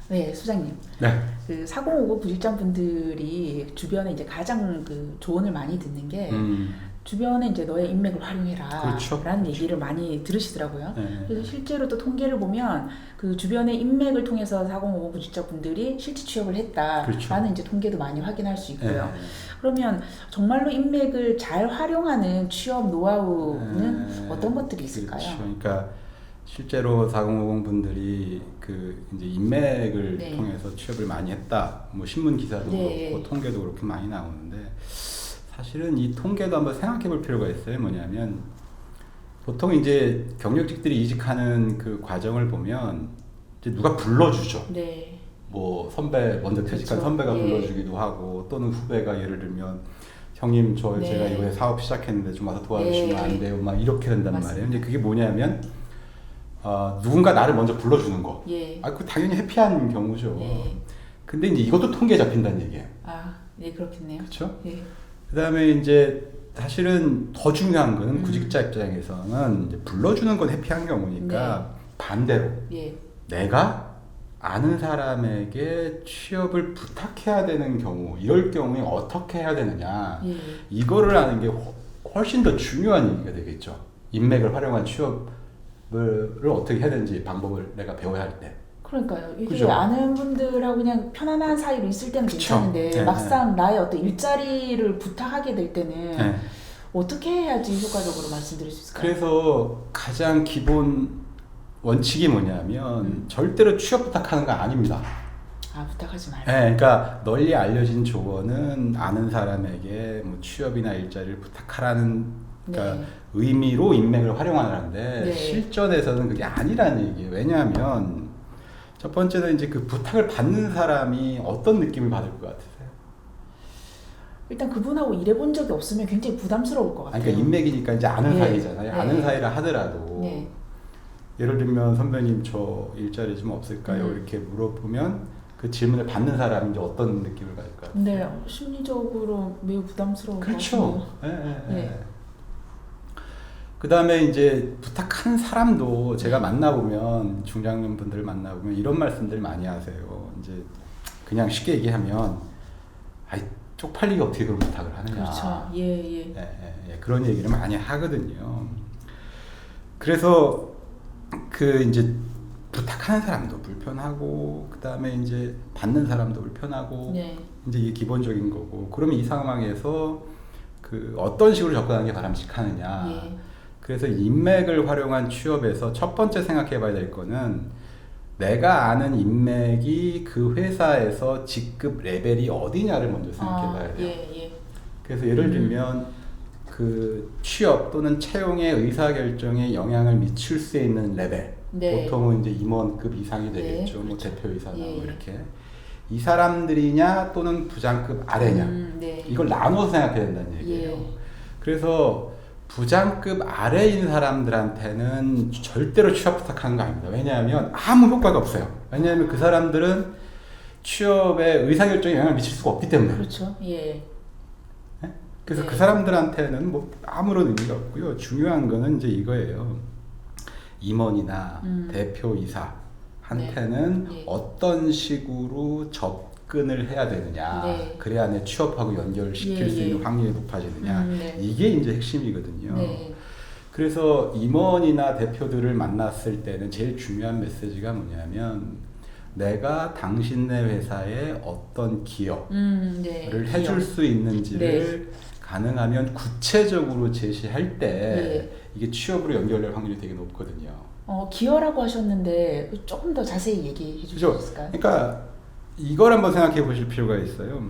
네, 소장님. 네. 그 4050 부직장분들이 주변에 이제 가장 그 조언을 많이 듣는 게 주변에 이제 너의 인맥을 활용해라 그렇죠. 라는 얘기를 많이 들으시더라고요. 네. 그래서 실제로 또 통계를 보면 그 주변의 인맥을 통해서 4050 부직자분들이 실제 취업을 했다라는 그렇죠. 이제 통계도 많이 확인할 수 있고요. 네. 그러면 정말로 인맥을 잘 활용하는 취업 노하우는 어떤 것들이 있을까요? 그렇죠. 그러니까 실제로 4050 분들이 그 이제 인맥을 네. 통해서 취업을 많이 했다. 뭐 신문 기사도 네. 그렇고 통계도 그렇게 많이 나오는데 사실은 이 통계도 한번 생각해 볼 필요가 있어요. 뭐냐면 보통 이제 경력직들이 이직하는 그 과정을 보면 이제 누가 불러주죠. 네. 뭐 선배 먼저 퇴직한 그렇죠. 선배가 예. 불러주기도 하고 또는 후배가 예를 들면 형님 네. 제가 이번에 사업 시작했는데 좀 와서 도와주시면 네. 안 돼요 막 이렇게 된단 맞습니다. 말이에요. 근데 그게 뭐냐면 누군가 나를 먼저 불러주는 거. 예. 그 당연히 해피한 경우죠. 예. 근데 이제 이것도 통계에 잡힌다는 얘기예요. 아, 네, 그렇겠네요. 그렇죠? 예. 그다음에 이제 사실은 더 중요한 거는 구직자 입장에서는 이제 불러주는 건 해피한 경우니까 반대로 예. 내가 아는 사람에게 취업을 부탁해야 되는 경우 이럴 경우에 어떻게 해야 되느냐 예. 이거를 아는 게 훨씬 더 중요한 얘기가 되겠죠. 인맥을 활용한 취업을 어떻게 해야 되는지 방법을 내가 배워야 할 때. 그러니까요. 이게 그죠? 아는 분들하고 그냥 편안한 사이로 있을 때는 그쵸. 괜찮은데 네, 막상 나의 어떤 일자리를 부탁하게 될 때는 네. 어떻게 해야지 효과적으로 말씀드릴 수 있을까요? 그래서 가장 기본 원칙이 뭐냐면 절대로 취업 부탁하는 거 아닙니다. 아, 부탁하지 말고. 네, 그러니까 널리 알려진 조언은 아는 사람에게 뭐 취업이나 일자리를 부탁하라는 그러니까 네. 의미로 인맥을 활용하라는데 네. 실전에서는 그게 아니라는 얘기예요. 왜냐하면 첫 번째는 이제 그 부탁을 받는 사람이 어떤 느낌을 받을 것 같으세요? 일단 그분하고 일해본 적이 없으면 굉장히 부담스러울 것 같아요. 그러니까 인맥이니까 이제 아는 네. 사이잖아요. 네. 아는 사이라 하더라도 네. 예를 들면 선배님 저 일자리 좀 없을까요? 이렇게 물어보면 그 질문을 받는 사람이 이제 어떤 느낌을 받을 것 같아요? 근데 심리적으로 매우 부담스러울 것 그렇죠. 같아요. 네. 그 다음에 이제 부탁하는 사람도 제가 만나보면 중장년 분들 만나보면 이런 말씀들 많이 하세요. 이제 그냥 쉽게 얘기하면 아이 쪽팔리게 어떻게 그런 부탁을 하느냐. 그렇죠. 예. 그런 얘기를 많이 하거든요. 그래서 그 이제 부탁하는 사람도 불편하고 그 다음에 이제 받는 사람도 불편하고 네. 이제 이게 기본적인 거고 그러면 이 상황에서 그 어떤 식으로 접근하는 게 바람직하느냐. 예. 그래서 인맥을 활용한 취업에서 첫 번째 생각해 봐야 될 거는 내가 아는 인맥이 그 회사에서 직급 레벨이 어디냐를 먼저 생각해 봐야 돼요. 예. 그래서 예를 들면 그 취업 또는 채용의 의사결정에 영향을 미칠 수 있는 레벨 네. 보통은 이제 임원급 이상이 네, 되겠죠. 뭐 그렇죠. 대표이사나 예. 뭐 이렇게 이 사람들이냐 또는 부장급 아래냐 네. 이걸 나눠서 생각해야 된다는 얘기예요. 예. 그래서 부장급 아래인 사람들한테는 절대로 취업 부탁하는 거 아닙니다. 왜냐하면 아무 효과가 없어요. 왜냐하면 그 사람들은 취업에 의사결정에 영향을 미칠 수가 없기 때문에. 그렇죠. 예. 그래서 네. 그 사람들한테는 뭐 아무런 의미가 없고요. 중요한 거는 이제 이거예요. 임원이나 대표이사한테는 네. 어떤 식으로 접근을 해야 되느냐. 네. 그래야 내 취업하고 연결시킬 수 있는 확률이 높아지느냐. 네. 이게 이제 핵심이거든요. 네. 그래서 임원이나 대표들을 만났을 때는 제일 중요한 메시지가 뭐냐면 내가 당신네 회사에 어떤 기여를 네. 해줄 수 있는지를 가능하면 구체적으로 제시할 때 이게 취업으로 연결될 확률이 되게 높거든요. 기여라고 하셨는데 조금 더 자세히 얘기해 주실 수 있을까요? 그러니까 이걸 한번 생각해 보실 필요가 있어요.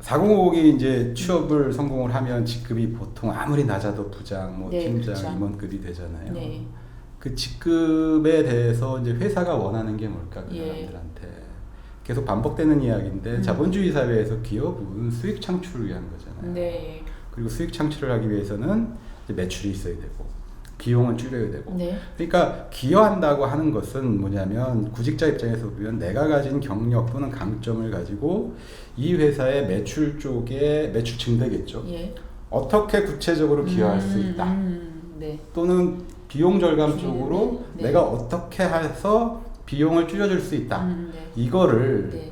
4050이 이제 취업을 성공을 하면 직급이 보통 아무리 낮아도 부장, 뭐 네, 팀장, 그렇죠. 임원급이 되잖아요. 네. 그 직급에 대해서 이제 회사가 원하는 게 뭘까 그 예. 사람들한테 계속 반복되는 이야기인데 자본주의 사회에서 기업은 수익 창출을 위한 거잖아요. 네. 그리고 수익 창출을 하기 위해서는 이제 매출이 있어야 되고 비용은 줄여야 되고. 네. 그러니까 기여한다고 하는 것은 뭐냐면 구직자 입장에서 보면 내가 가진 경력 또는 강점을 가지고 이 회사의 매출 쪽에 매출 증대겠죠. 예. 어떻게 구체적으로 기여할 수 있다. 네. 또는 비용 절감 쪽으로 네. 내가 어떻게 해서 비용을 줄여줄 수 있다. 네. 이거를 네.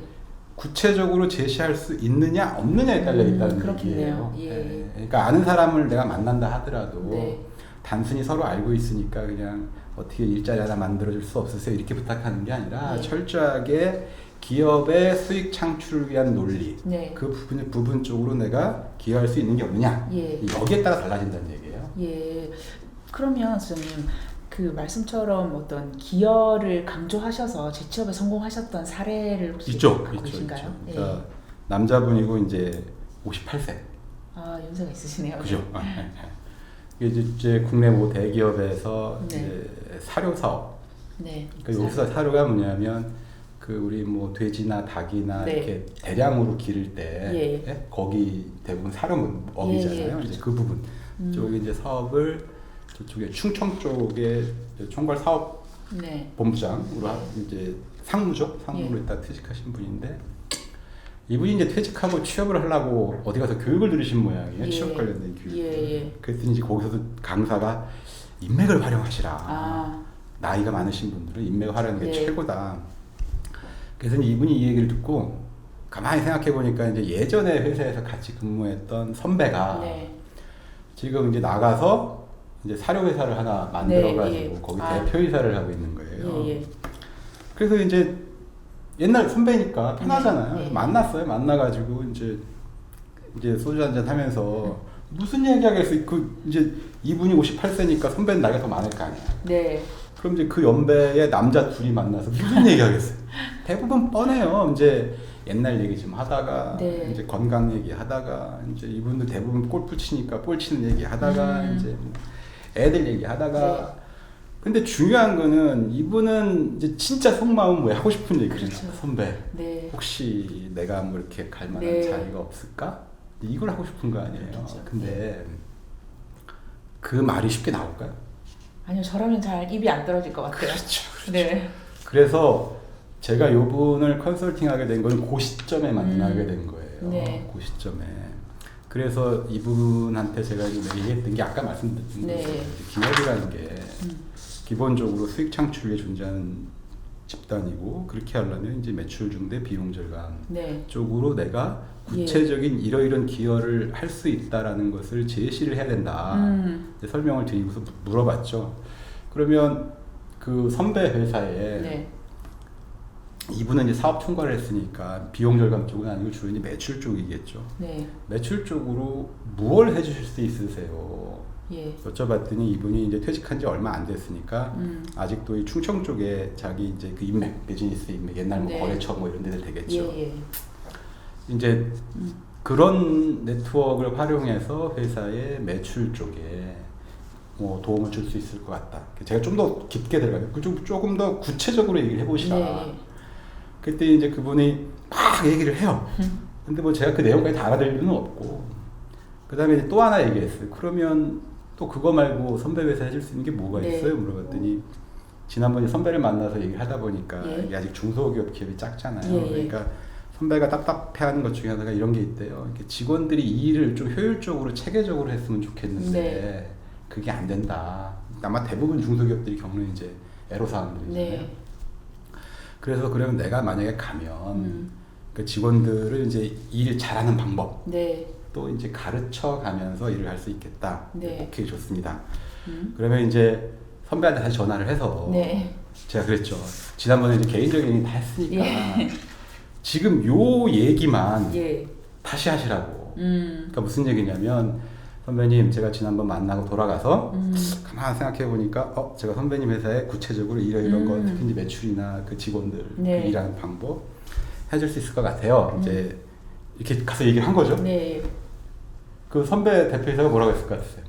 구체적으로 제시할 수 있느냐 없느냐에 딸려 있다는 그렇겠네요. 얘기예요. 예. 네. 그러니까 아는 사람을 내가 만난다 하더라도 네. 단순히 서로 알고 있으니까 그냥 어떻게 일자리 하나 만들어줄 수 없으세요 이렇게 부탁하는 게 아니라 네. 철저하게 기업의 수익 창출을 위한 논리 네. 그 부분 쪽으로 내가 기여할 수 있는 게 없느냐 예. 여기에 따라 달라진다는 얘기예요. 예. 그러면 선생님 그 말씀처럼 어떤 기여를 강조하셔서 재취업에 성공하셨던 사례를 혹시 있죠. 갖고 계신가요? 예. 그러니까 남자분이고 이제 58세. 아 연세가 있으시네요. 그죠. 이게 이제 국내 모 대기업에서 네. 이제 사료 사업. 네. 그러니까 여기서 사료가 뭐냐면 그 우리 뭐 돼지나 닭이나 네. 이렇게 대량으로 기를 때 예. 예? 거기 대부분 사료 먹이잖아요. 예, 예. 이제 그 부분 쪽에 이제 사업을 저쪽에 충청 쪽에 총괄 사업 네. 본부장으로 이제 상무로 예. 있다 퇴직하신 분인데 이분이 이제 퇴직하고 취업을 하려고 어디 가서 교육을 들으신 모양이에요. 예. 취업 관련된 교육. 예. 그랬더니 이제 거기서도 강사가 인맥을 활용하시라. 아. 나이가 많으신 분들은 인맥을 활용하는 게 예. 최고다. 그래서 이분이 이 얘기를 듣고 가만히 생각해 보니까 이제 예전에 회사에서 같이 근무했던 선배가 네. 지금 이제 나가서 이제 사료 회사를 하나 만들어가지고 네, 예. 거기 아. 대표이사를 하고 있는 거예요. 예. 그래서 이제 옛날 선배니까 편하잖아요. 네, 네. 만났어요. 만나가지고 이제 소주 한잔 하면서 무슨 얘기하겠어요. 그 이제 이분이 58세니까 선배는 나이가 더 많을 거 아니야. 네. 그럼 이제 그 연배의 남자 둘이 만나서 무슨 얘기하겠어요. 대부분 뻔해요. 이제 옛날 얘기 좀 하다가 네. 이제 건강 얘기 하다가 이제 이분들 대부분 골프 치니까 볼 치는 얘기 하다가 이제 뭐 애들 얘기 하다가 네. 근데 중요한 거는 이분은 이제 진짜 속마음 뭐 하고 싶은 얘기를 그렇죠. 해요. 선배 네. 혹시 내가 뭐 이렇게 갈 만한 네. 자리가 없을까? 이걸 하고 싶은 거 아니에요. 그렇죠. 근데 그 말이 쉽게 나올까요? 아니요, 저라면 잘 입이 안 떨어질 것 같아요. 그렇죠. 네. 그래서 제가 요분을 컨설팅하게 된 거는 그 시점에 만나게 된 거예요. 네. 그 시점에. 그래서 이분한테 제가 얘기했던 게 아까 말씀드린 네. 거예요. 기업이라는 게 기본적으로 수익 창출 위해 존재하는 집단이고 그렇게 하려면 이제 매출 증대 비용 절감 네. 쪽으로 내가 구체적인 이러이런 기여를 할 수 있다라는 것을 제시를 해야 된다. 이제 설명을 드리고서 물어봤죠. 그러면 그 선배 회사에 네. 이분은 이제 사업 총괄을 했으니까 비용 절감 쪽은 아니고 주로 이제 매출 쪽이겠죠. 네. 매출 쪽으로 무엇을 해주실 수 있으세요? 예. 여쭤봤더니 이분이 이제 퇴직한 지 얼마 안 됐으니까 아직도 이 충청 쪽에 자기 이제 그 인맥, 비즈니스 인맥, 옛날 뭐 네. 거래처 뭐 이런 데들 되겠죠. 예. 이제 그런 네트워크를 활용해서 회사의 매출 쪽에 뭐 도움을 줄 수 있을 것 같다. 제가 좀 더 깊게 들어가요. 조금 더 구체적으로 얘기를 해보시라. 네. 그때 이제 그분이 막 얘기를 해요. 근데 뭐 제가 그 내용까지 다 알아들 일은 없고. 그 다음에 또 하나 얘기했어요. 그러면 또 그거 말고 선배 회사 해줄 수 있는 게 뭐가 네. 있어요? 물어봤더니 지난번에 선배를 만나서 얘기를 하다 보니까 예. 이게 아직 중소기업 기업이 작잖아요. 예. 그러니까 선배가 답답해하는 것 중에 하나가 이런 게 있대요. 이렇게 직원들이 이 일을 좀 효율적으로 체계적으로 했으면 좋겠는데 네. 그게 안 된다. 아마 대부분 중소기업들이 겪는 이제 애로사항들이잖아요. 네. 그래서 그러면 내가 만약에 가면 그 직원들을 이제 일 잘하는 방법 네. 또 이제 가르쳐 가면서 일을 할 수 있겠다. 네. 오케이 좋습니다. 그러면 이제 선배한테 다시 전화를 해서 네. 제가 그랬죠. 지난번에 이제 개인적인 얘기 다 했으니까 예. 지금 요 얘기만 예. 다시 하시라고. 그러니까 무슨 얘기냐면 선배님 제가 지난번 만나고 돌아가서 가만히 생각해 보니까 제가 선배님 회사에 구체적으로 이런 거 특히 이제 매출이나 그 직원들 네. 그 일하는 방법 해줄 수 있을 것 같아요. 이제 이렇게 가서 얘기를 한 거죠. 네. 그 선배 대표이사가 뭐라고 했을 것 같으세요?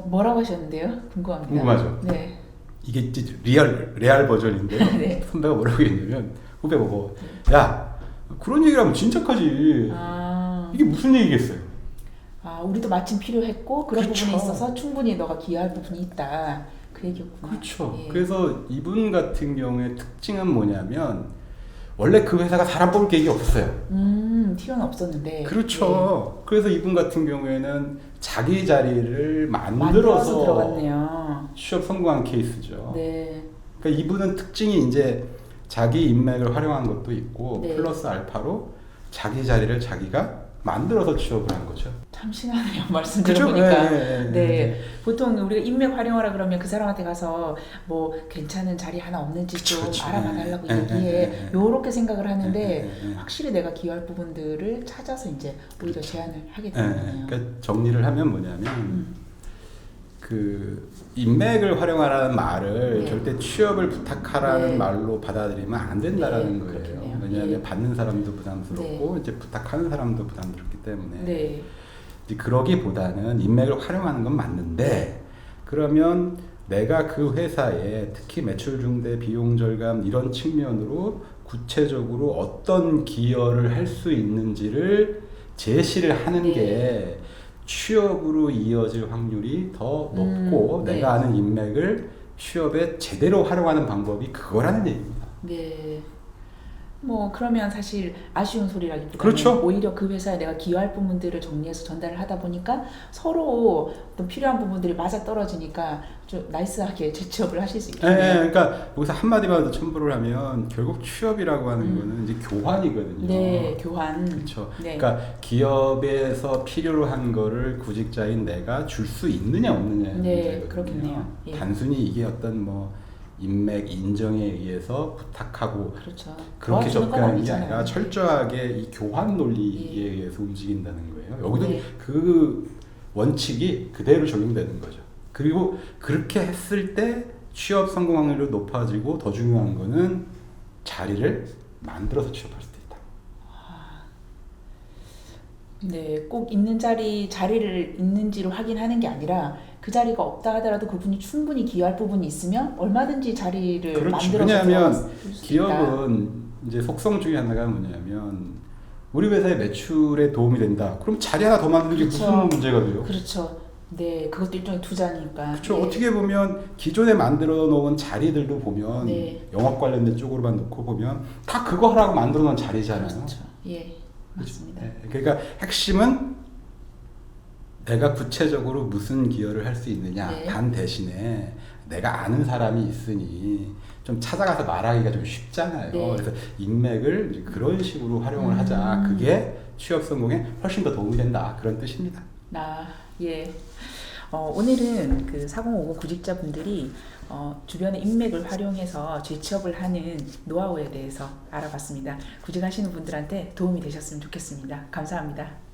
뭐라고 하셨는데요? 궁금합니다. 궁금하죠? 네. 이게 이제 레알 버전인데요. 네. 선배가 뭐라고 했냐면 후배 보고 야 그런 얘기를 하면 진짜까지 이게 무슨 얘기겠어요? 우리도 마침 필요했고 그런 그렇죠. 부분이 있어서 충분히 너가 기여할 부분이 있다. 그 얘기였구나. 그렇죠. 예. 그래서 이분 같은 경우에 특징은 뭐냐면 원래 그 회사가 사람 뽑을 계획이 없었어요. 티오는 없었는데. 그렇죠. 그래서 이분 같은 경우에는 자기 자리를 만들어서 만들어서 들어갔네요. 취업 성공한 케이스죠. 네. 그러니까 이분은 특징이 이제 자기 인맥을 활용한 것도 있고 네. 플러스 알파로 자기 자리를 자기가 만들어서 취업을 한 거죠. 참 신하네요. 말씀 그죠? 들어보니까. 네. 네. 보통 우리가 인맥 활용하라 그러면 그 사람한테 가서 뭐 괜찮은 자리 하나 없는지 좀 그쵸. 알아봐 달라고 네. 얘기해. 요렇게 생각을 하는데 네. 확실히 내가 기여할 부분들을 찾아서 이제 오히려 제안을 하게 되는 거네요. 그러니까 정리를 하면 뭐냐면 그 인맥을 활용하라는 말을 네. 절대 취업을 부탁하라는 네. 말로 받아들이면 안 된다라는 네, 거예요. 그렇겠네요. 왜냐하면 네. 받는 사람도 부담스럽고 이제 부탁하는 사람도 부담스럽기 때문에 네. 이제 그러기보다는 인맥을 활용하는 건 맞는데 그러면 내가 그 회사에 특히 매출 증대, 비용 절감 이런 측면으로 구체적으로 어떤 기여를 할 수 있는지를 제시를 하는 네. 게 취업으로 이어질 확률이 더 높고 네. 내가 아는 인맥을 취업에 제대로 활용하는 방법이 그거라는 얘기입니다. 네. 뭐 그러면 사실 아쉬운 소리라기보다는 그렇죠. 오히려 그 회사에 내가 기여할 부분들을 정리해서 전달을 하다 보니까 서로 어떤 필요한 부분들이 맞아 떨어지니까 좀 나이스하게 재취업을 하실 수 예, 있겠네요. 그러니까 여기서 한마디만 더 첨부를 하면 결국 취업이라고 하는 거는 이제 교환이거든요. 네, 교환. 그렇죠. 네. 그러니까 기업에서 필요로 한 거를 구직자인 내가 줄 수 있느냐 없느냐의 네, 문제거든요. 그렇겠네요. 예. 단순히 이게 어떤 뭐 인맥 인정에 의해서 부탁하고 그렇죠. 그렇게 도와주는 건 접근하는 게 아니잖아요. 아니라 철저하게 이 교환 논리에 예. 의해서 움직인다는 거예요. 여기도 네. 그 원칙이 그대로 적용되는 거죠. 그리고 그렇게 했을 때 취업 성공 확률도 높아지고 더 중요한 거는 자리를 만들어서 취업할 수도 있다. 네, 꼭 있는 자리를 있는지를 확인하는 게 아니라 그 자리가 없다 하더라도 그분이 충분히 기여할 부분이 있으면 얼마든지 자리를 그렇죠. 만들어서 왜냐하면 들어갈 수 있다. 기업은 이제 속성 중에 하나가 뭐냐면 우리 회사의 매출에 도움이 된다. 그럼 자리 하나 더 만드는 게 그렇죠. 무슨 문제가 돼요? 그렇죠. 네, 그것도 일종의 투자니까. 그렇죠. 네. 어떻게 보면 기존에 만들어 놓은 자리들도 보면 네. 영업 관련된 쪽으로만 놓고 보면 다 그거 하라고 만들어 놓은 자리잖아요. 그렇죠. 예, 맞습니다. 네. 그러니까 핵심은 내가 구체적으로 무슨 기여를 할 수 있느냐. 네. 단 대신에 내가 아는 사람이 있으니 좀 찾아가서 말하기가 좀 쉽잖아요. 네. 그래서 인맥을 이제 그런 식으로 활용을 하자. 그게 취업 성공에 훨씬 더 도움이 된다. 그런 뜻입니다. 예. 오늘은 그 4050 구직자분들이 주변의 인맥을 활용해서 재취업을 하는 노하우에 대해서 알아봤습니다. 구직하시는 분들한테 도움이 되셨으면 좋겠습니다. 감사합니다.